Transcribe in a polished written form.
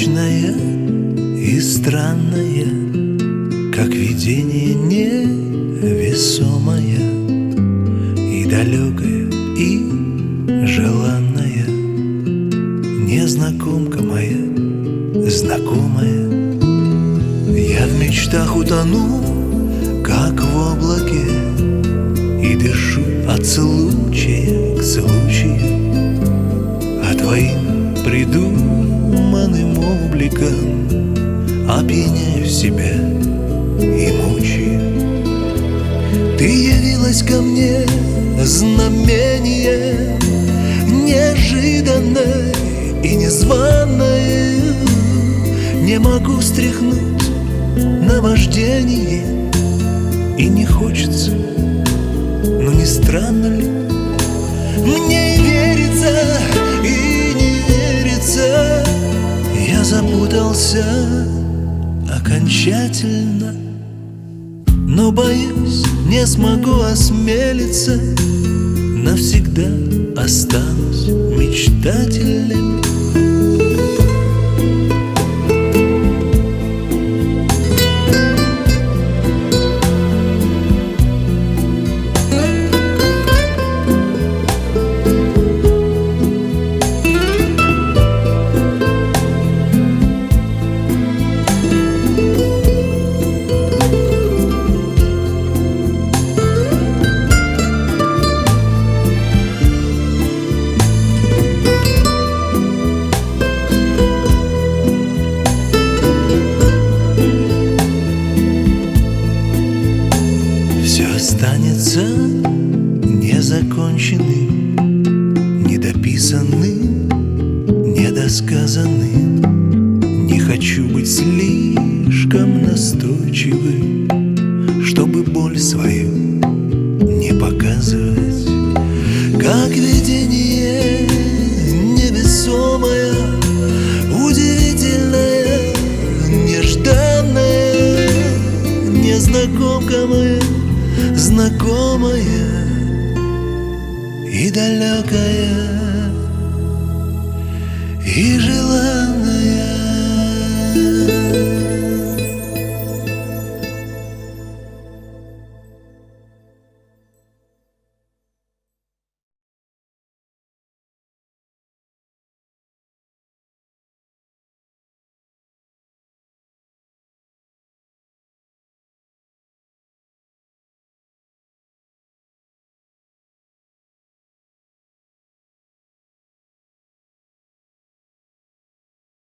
вечная и странная, как видение невесомое, и далекая, и желанная, незнакомка моя, знакомая. Я в мечтах утону, как в облаке, и дышу от случая к случаю, а твоим придуманным обликом опьяняю себя и мучаю. Ты явилась ко мне, знамение неожиданное и незваное. Не могу стряхнуть наваждение, и не хочется, но не странно ли? Мне и верится, и не верится. Я запутался окончательно, но боюсь, не смогу осмелиться. Навсегда останусь мечтателем. Все останется незаконченным, недописанным, недосказанным. Не хочу быть слишком настойчивым, чтобы боль свою не показывать. Как видение невесомое, удивительное, нежданное, незнакомка моя, знакомая и далекая.